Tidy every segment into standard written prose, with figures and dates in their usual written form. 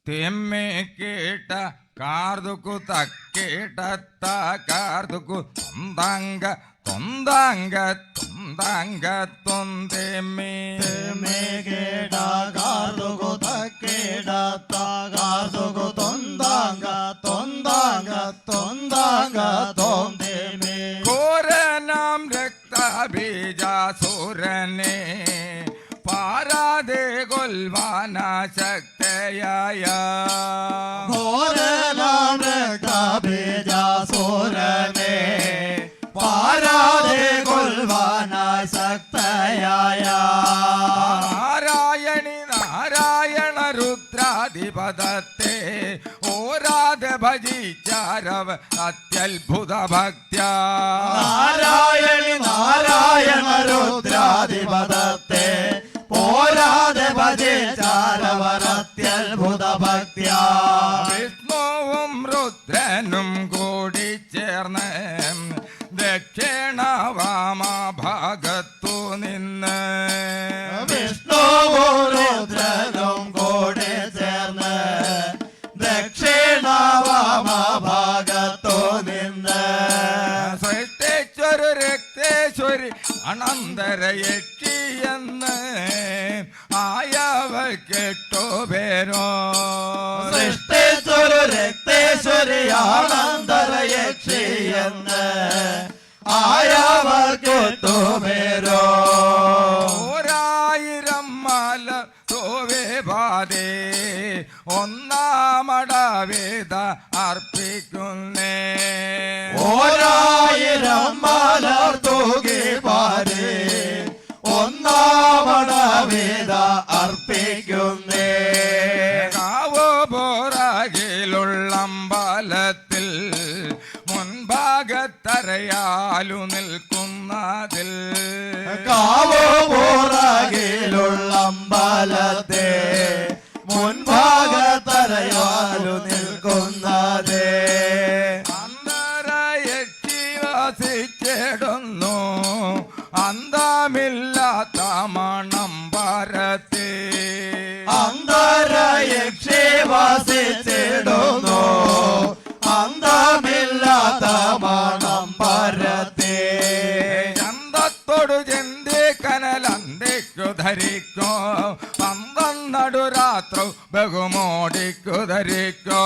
തെമ്മേ കേട്ട കാർതുക്കു തക്കേട്ട കാർതുക്കു തൊന്താങ്ക തൊന്താങ്ക തൊന്താങ്ക തൊന്തെമ്മേ കേട്ട കാർതുക്കു തക്കേട്ട കാർതുക്കു തൊന്താങ്ക തൊന്താങ്ക തൊന്താങ്ക തൊന്തെമ്മേ ഘോരനാം രക്തബീജാസുരനെ പാരാതെ കൊൽവാനാശക്തയായ ഘോരനാം രക്തബീജാസുരനെ പാരാതെ കൊൽവാനാശക്തയായ നാരായണി നാരായണ രുദ്രാധിപതത്തെ ഓരാതെ ഭജിച്ചാരവ അത്യത്ഭുത ഭക്ത്യ നാരായണി നാരായണ രുദ്രാധിപതത്തെ പോരാതെ ഭജിച്ചാരവർ അത്യത്ഭുത ഭക്ത്യ വിഷ്ണുവും രുദ്രനും കൂടി ചേർന്ന് ദക്ഷിണ വാമഭാഗത്തു നിന്ന് വിഷ്ണുവും രുദ്രനും കൂടി ചേർന്ന് ദക്ഷിണ വാമഭാഗത്തു നിന്ന് സൃഷ്ടിച്ചൊരു രക്തേശ്വരി അനന്തരയക്ഷിയെന്ന് ആയവർ കേട്ടോ പേരോ സൃഷ്ടിച്ചൊരു രക്തേശ്വരി ആനന്ദരയക്ഷിയെന്ന് ആയവർ കേട്ടോ പേരോ ഓരായിരം മല തോവേ പാതേ ഒന്നാമടവേദ അർപ്പിക്കുന്നേ ഓരായിരം മലർ തൂകി പാരേ ഒന്നാമടവേദ അർപ്പിക്കുന്നേ കാവോ പോറകിലുള്ള അമ്പലത്തിൽ മുൻഭാഗത്തരയാലു നിൽക്കുന്നതിൽ കാവോ പുറകിലുള്ള അമ്പലത്തെ മുൻഭാഗത്തരയാലു നിൽക്കുന്നതേ അന്തരയക്ഷി വസിച്ചിടുന്നു അന്തമില്ലാത്ത മണമ്പരത്തെ അന്തരയക്ഷി വസിച്ചിടുന്നു അന്തമില്ലാത്ത മണമ്പരത്തെ ചന്തത്തോടു ചെന്തി കനലന്തിക്കു ധരിക്കോ പന്തന്നടു രാത്രോ ബഹുമോടിക്കു ധരിക്കോ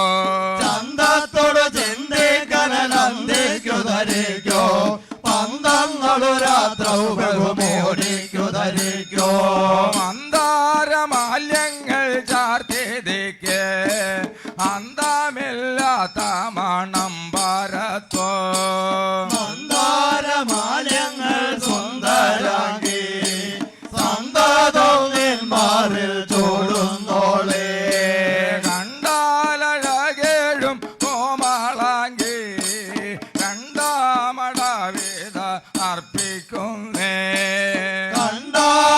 ചന്തത്തോട് ചെന്തി കനലന്തിക്കു ധരിക്കോ പന്തങ്ങളു രാത്രവും ബഹുമോടിക്കു ധരിക്കോ മന്ദാരമാല്യങ്ങൾ ചാർത്തിക്ക് അന്തമില്ലാത്ത മണമ്പരത്തോ മന്ദാരമാല്യങ്ങൾ സുന്ദരാങ്കി സന്തതം നിന്മാറിൽ ചൂടുന്നോളേ കണ്ടാലഴകേഴും കോമളാങ്കി രണ്ടാമടവേദ അർപ്പിക്കുന്നേ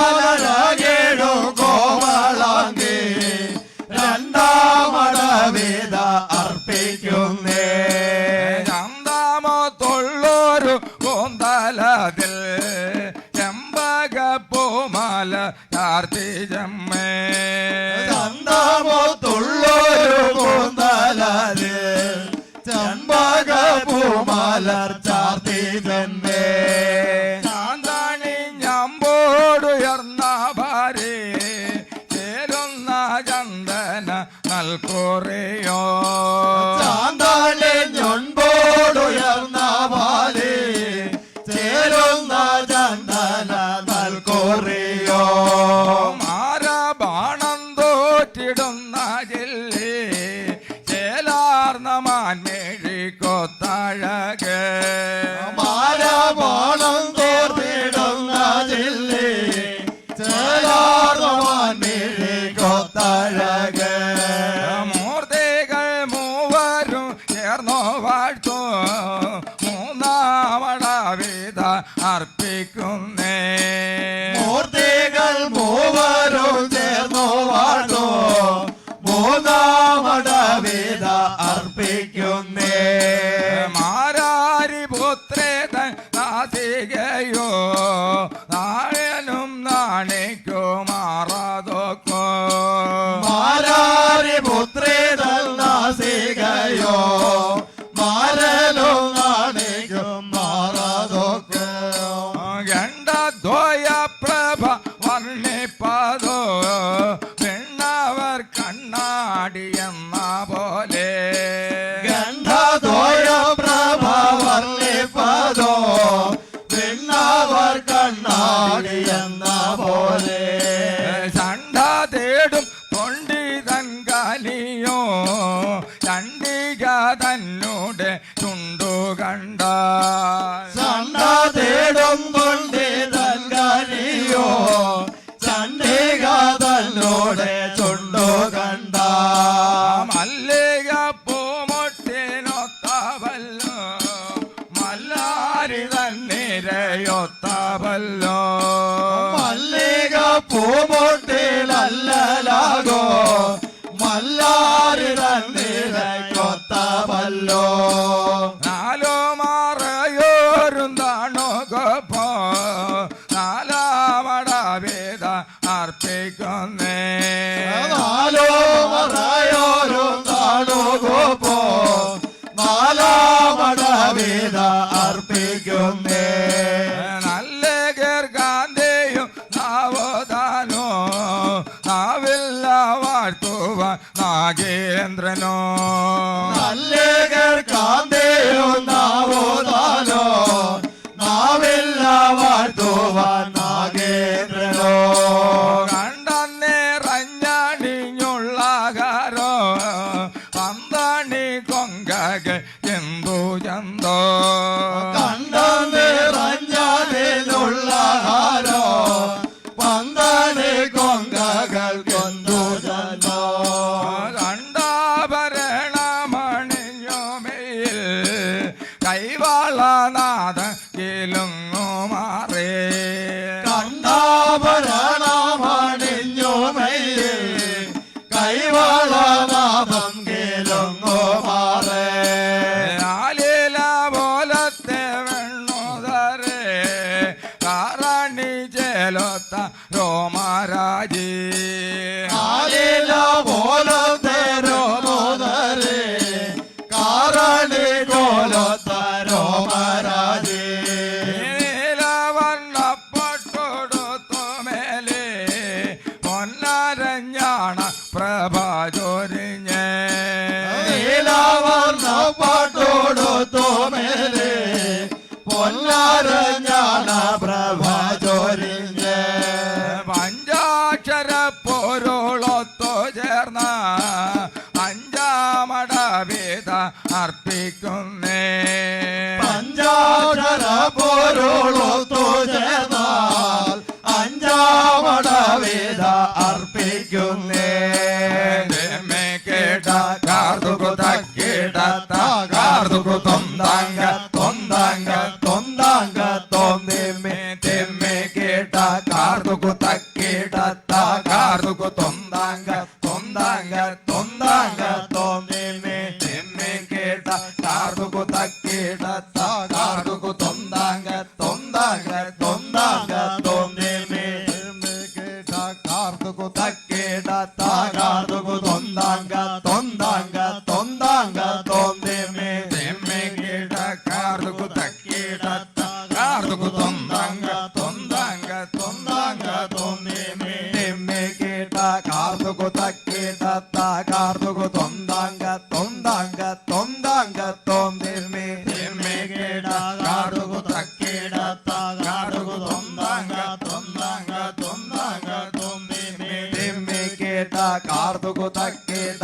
കണ്ടാലഴകേഴു കോമളാങ്കി രണ്ടാമടവേദ അർപ്പിക്കുന്നേ ചന്താമത്തുള്ളൊരു കോന്തലതിൽ ചെമ്പകപ്പൂമാല ചാർത്തിജമ്മേ ചന്താമത്തുള്ളൊരു കൂന്തലത് ചെമ്പകപ്പൂമലർ ചാർത്തി ജന്മേ ചാന്താണി ഞമ്പോടുയർന്ന ഭാര്യ ചേരുന്ന ചന്ദന നൽകുറിയോ ചാന്താളി ഞൊൻപോടുയർന്ന പാലി ചേരുന്ന ചന്ദന നൽകുറിയോ മാരബാണം തോറ്റിടുന്ന ജില്ലി ചേലാർന്ന മാൻമേഴിക്കൊത്തഴക് മാരബോണം തോർത്തിടുന്ന ജില്ലി ചേലാർന്നവാൻ കൊത്തഴക് മൂർത്തികൾ മൂവരും ചേർന്നോ വാഴ്ത്തോ മൂന്നാമടവിധ അർപ്പിക്കുന്നേ മൂർത്തികൾ മൂവരും ചേർന്നു വാഴ്ന്നു മൂന്നാമടവിധ അർപ്പിക്കുന്നേ മാരാരി പുത്രേതൻ നാസികയോ നാഴനും നാണിക്കോ മാറാതോക്കോ മാരാരി പുത്രേ ചണ്ഡിക തന്നോട് ചുണ്ടു കണ്ട സണ്ട തേടുന്നുണ്ട് തൻകാരിയോ ചണ്ഡിക തന്നോട് ചുണ്ടു കണ്ട മല്ലിക പൂമൊട്ടിനൊത്തവല്ലോ മല്ലാരി തന്നിരയൊത്തവല്ലോ മല്ലിക പൂമൊട്ടിലല്ലാകോ മല്ലാരി തന്നിരയൊത്തവല്ലോ നാലോ മാറയോരും താണുകപ്പോ നാലാമട വേദ അർപ്പിക്കുന്നേ നാലോ മറയോരും താണുകപ്പോ നാലാമട വേദ അർപ്പിക്കുന്നേ നല്ല ഗർഗാന്തെയും നാവോദാനോ നാവില്ല വാഴ്ത്തുവ നാഗേന്ദ്രനോ നല്ല കാന്തേയോ നാവോദാനോ നാവില്ല വാഴ്ത്തുവാൻ നാഗേന്ദ്രനോ കണ്ടന്നേറഞ്ഞണിഞ്ഞുള്ളകാരോ പന്തണി കൊങ്കക എന്തു ചന്തോ കണ്ട നിറഞ്ഞാലുള്ള ഹാരോ പന്താനെ കൊങ്കകൾ കൊണ്ടു ചന്തോ കണ്ടാഭരണമണിഞ്ഞോമയിൽ കൈവാളനാഥ കിലുങ്ങു മാറേ കണ്ടാഭരണമണിഞ്ഞോമയ്യേ കൈവാളനാഭം കേലൊങ്ങോ മാറേ ആലില പോലത്തെ വെണ്ണുതരേ കാരണി ചേലൊത്ത രോമരാജി ആലില പോലത്തേരോ മോദരേ കാരണി കോലത്തരോ മരാജേ നീലവർണ്ണപ്പെട്ടൊടുത്തു മേലെ പൊന്നരഞ്ഞാണ പ്രഭ ചൊരിഞ്ഞേ നീലാവർണ്ണ പാട്ടോടൊത്തു മേലെ പൊന്നാരഞ്ഞാണ പ്രഭ ചൊരിഞ്ഞ് പഞ്ചാക്ഷര പൊരുളൊത്തു ചേർന്ന അഞ്ചാമട വേദ അർപ്പിക്കുന്നേ പഞ്ചാക്ഷര പോരോളൊത്തു ചേർന്നാൽ അഞ്ചാമട വേദ അർപ്പിക്കുന്നേ മേ കേട്ട കാർത്തുകു തക്കേട്ട കാർത്തുകു തൊന്താങ്ക തൊന്താങ്ക തൊന്താങ്ക തോന്നിമേ തെമ്മേ കേട്ട കാർത്തുകു തക്കേട്ട കാർത്തുകു തൊന്താങ്ക തൊന്താങ്ക തൊന്താങ്ക തോന്നിമേ തെമ്മേ കേട്ട കാർത്തുകു തക്കേട്ട കാർത്തുകു തൊന്താങ്ക തൊന്താങ്ക തൊന്താങ്ക തോന്നിമേ കേട്ട കാർത്തുകു തക്കേട കാർത്തുകു തൊന്താങ്ക തൊന്താങ്ക തൊന്താങ്ക തോന്നിമേ തെമ്മേ കേട്ട കാർത്തുകു തക്കേട്ട കാർത്തുകു തൊന്താങ്ക തൊന്താങ്ക തൊന്താങ്ക തോന്നിമേ തെമ്മേ കേട്ട കാർത്തുകു തക്കേട കാർത്തുകു തൊന്താങ്ക തൊന്താങ്ക തൊന്താങ്ക തോന്നിമേ തെമ്മേ കേട്ട കാർത്തുകു തക്കേട കാർത്തുകു തൊന്താങ്ക തൊന്താങ്ക തൊന്താങ്ക തോന്നിമേ തെമ്മേ കേട്ട കാർത്തുകു തക്കേട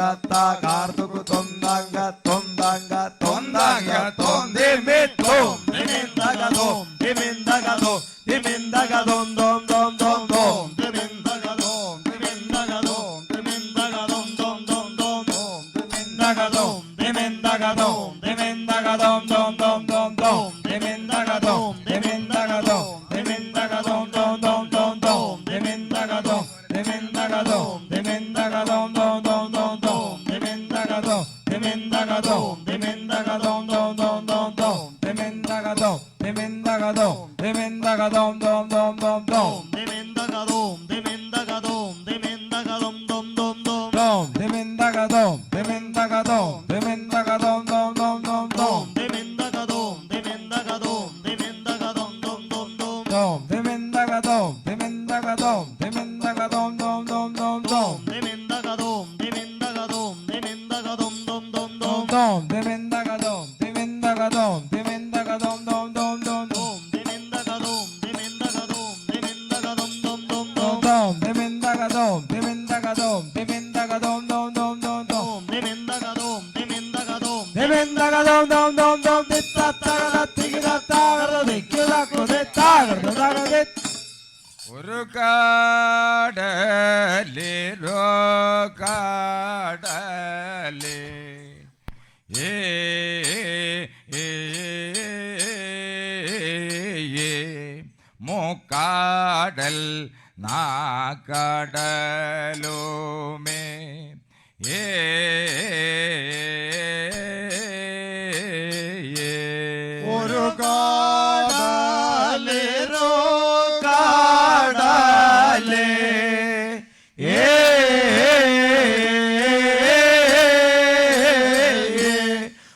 കാർത്തുകു തൊന്താങ്ക തൊന്താങ്ക തൊന്താങ്ക തോന്നിമേ തോം ദിമിന്ദഗദോം ദിമിന്ദഗദോം ദിമിന്ദഗദോം ദോം ദോം ദോം ദോം ദിമിന്ദഗദോം ദിമിന്ദഗദോം ദിമിന്ദഗദോം ദോം ദോം ദോം ദോം ദിമിന്ദഗദോം ദിമിന്ദഗദോം ദിമിന്ദഗദോം ദോം ദോം ദോം ദോം ദിമിന്ദഗദോം ദിമിന്ദഗദോം ദിമിന്ദഗദോം ദോം ദോം ദോം ദോം ദിമിന്ദഗദോം ദിമിന്ദഗദോം ദിമിന്ദഗദോം ദോം ദോം ദോം ദോം ദിമിന്ദഗദോം ദിമിന്ദഗദോം ദിമിന്ദഗദോം ദോം ദോം ദോം ദോം ദിമിന്ദഗദോം ദിമിന്ദഗദോം ദിമിന്ദഗദോം ദോം ദോം ദോം ദോം ദിമിന്ദഗദോം ദിമിന്ദഗദോം ദിമിന്ദഗദോം ദോം ദോം ദോം ദോം ദിമിന്ദഗദോം ദിമിന്ദഗദോം ദിമിന്ദഗദോം ദോം ദോം ദോം ദോം ദിമിന്ദഗദോം ദിമിന്ദഗദോം ദിമിന്ദഗദോം ദോം ദോം ദോം ദോം ദിമിന്ദഗദോം ദിമിന്ദഗദോം ദിമിന്ദഗദോം ദോം ദോം ദോം ദോം ദിമിന്ദഗദോം ദിമിന്ദഗദോം ദിമിന്ദഗദോം ദോം ദോം ദോം ദോം ദിമിന്ദഗദോം ദിമിന്ദഗദോം ദിമിന്ദഗദോം ദോം ദോം ദോം ദോം ദിമിന്ദഗദോം ദിമിന്ദഗദോം ദിമിന്ദഗദോം ദോം ദോം ദോം ദോം ദിമിന്ദഗദോം ദിമിന്ദഗദോം ദിമിന്ദഗദോം ദോം ദോം ദോം ദോം ദിമിന്ദഗദോം ദിമിന്ദഗദോം ദിമിന്തകദം ദം ദം ദം ദിത്തത്തകദത്തികിതത്താകർദ ദിക്കിതക്കുദിത്താകർദതകദി ഒരു കാടലിരോ കാടലേ മുക്കാടൽ നാക്കടലുമേ ഒരു കാടലിരോ കാടലേ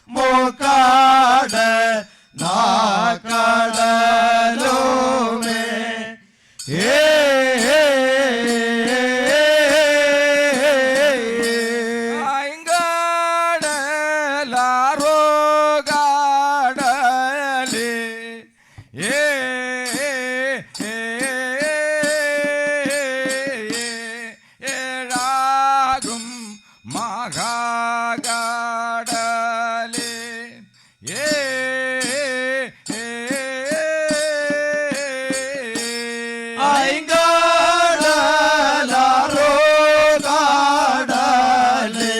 മുക്കാട നാക്കടലുമേ ാറോ കാടലേ ഏഴാകും മഹാകാടലേ ഐങ്കടലാരോ കാടലേ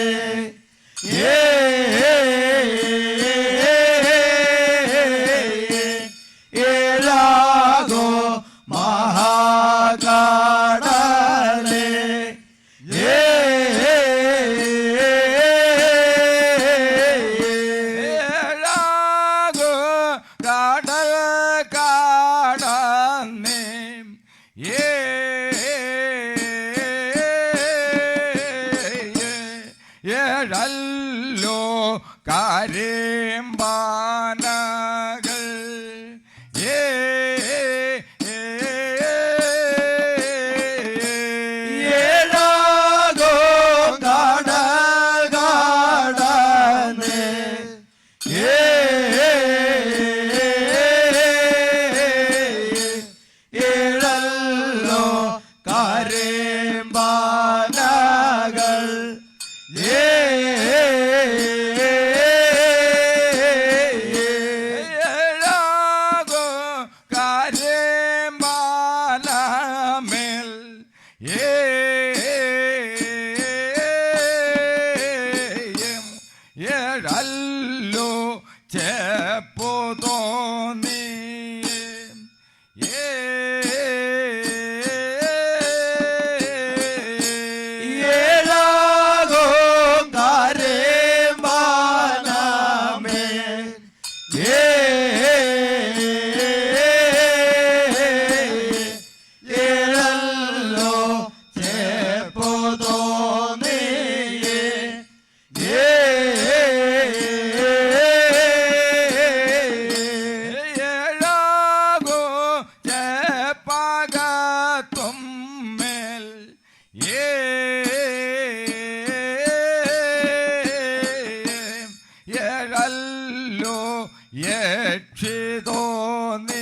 ഏഴാകോ മഹാകാടലേ ഏഴാകോ കാടൽ കാടന്നേ ഏഴല്ലോ കാരേമ്പാനകൾ ഏഴാകോ കാടകാടനേ ഏഴല്ലോ കാരേമ്പാനകൾ ഏഴാകോ കാരേമ്പാനമേൽ ഏഴല്ലോ ചെപ്പു തോന്നി ഏഴാകോ കാരേമ്പാനമേ ഏഴല്ലോ ചേപ്പോ തോന്നിയേ ഏഴാകോ ചെപ്പകത്തുമ്മേൽ ഏഴല്ലോ യക്ഷിതോ നീ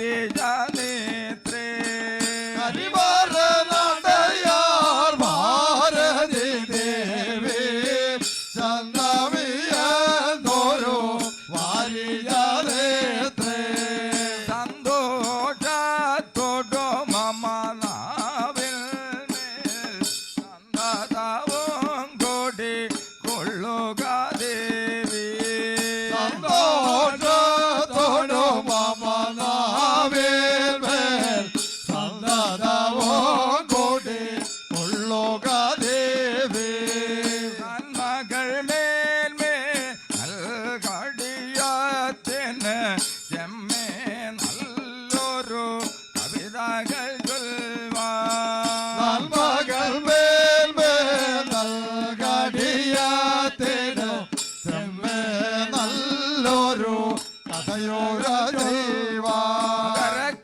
വാരിജനേത്രേ ഹരിവരനടയാർ ഭാരതി ദേവി ചന്ദ്രമിയോരോ വാരിജനേത്രേ സന്തോഷത്തോടു മമ നാവിൽ മേൽ സന്തതവും കൊടി കൊള്ളുക ദേവി സന്തോഷത്തോടു മമ നാവിൽ മേൽ സന്തതവും കൊടി കൊള്ളുക ദേവി നന്മകൾ മേൽമേൽ നൽകടിയത്തിന് ചെമ്മേ നല്ലൊരു കവിതകൾ ചൊൽവാൻ നന്മകൾ മേൽമേൽ നൽകടിയത്തിനു ചെമ്മേ നല്ലൊരു കഥയോര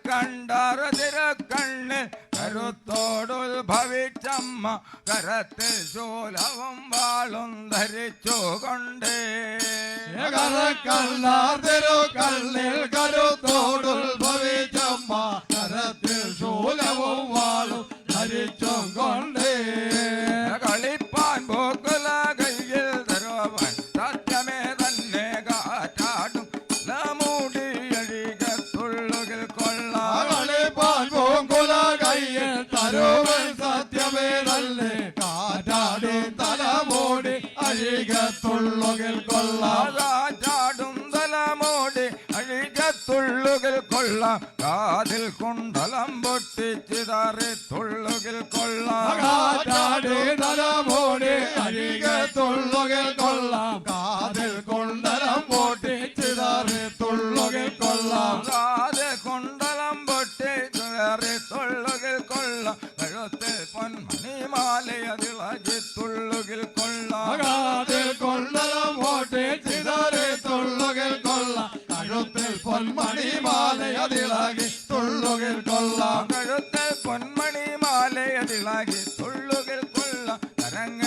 കണ്ടറ തിരക്കണ്ണിൽ കരുത്തോടുത്ഭവിച്ചമ്മ കരത്തിൽ ശൂലവും വാളും ധരിച്ചുകൊണ്ടേ കരക്കല്ലാതിരുക്കള്ളിൽ കരുത്തോടുത്ഭവിച്ചമ്മ കരത്തിൽ ശൂലവും വാളും ധരിച്ചും കൊണ്ടേ കളിപ്പാൻ പോക്കുല കയ്യിൽ തരുവൻ സത്യമേ തന്നെ കാറ്റാടും മൂടി അഴികത്തുള്ളുകിൽ കൊള്ളാം കളിപ്പാൻ പൂങ്കുല കയ്യിൽ തരുവൻ സത്യമേ നല്ലേ കാറ്റാടി തലമൂടി അഴികത്തുള്ളുകിൽ കൊള്ളാം കാറ്റാടും തലമൂടി അഴികത്തുള്ളുകിൽ കൊള്ളാം കാതിൽ കുണ്ടലം പൊട്ടിച്ചിതറി തുള്ളുകിൽ കൊള്ളാം കാറ്റാടി തലമൂടി അഴികത്തുള്ളുകിൽ കൊള്ളാം കാതിൽ കുണ്ടലം പൊട്ടിച്ചിതറി തുള്ളുകിൽ കൊള്ളാം കാത് കുണ്ടലം പൊട്ടി ചിതറി തുള്ളുകിൽ കൊള്ളാം കഴുത്തിൽ പൊന്മണിമാലയതിളകി തുള്ളുകിൽ കൊള്ളാം കാതിൽ കുണ്ടലം പൊട്ടിച്ചിതറി തുള്ളുകിൽ കൊള്ളാം കഴുത്തിൽ പൊന്മണിമാലയതിളകി തുള്ളുകിൽ കൊള്ളാം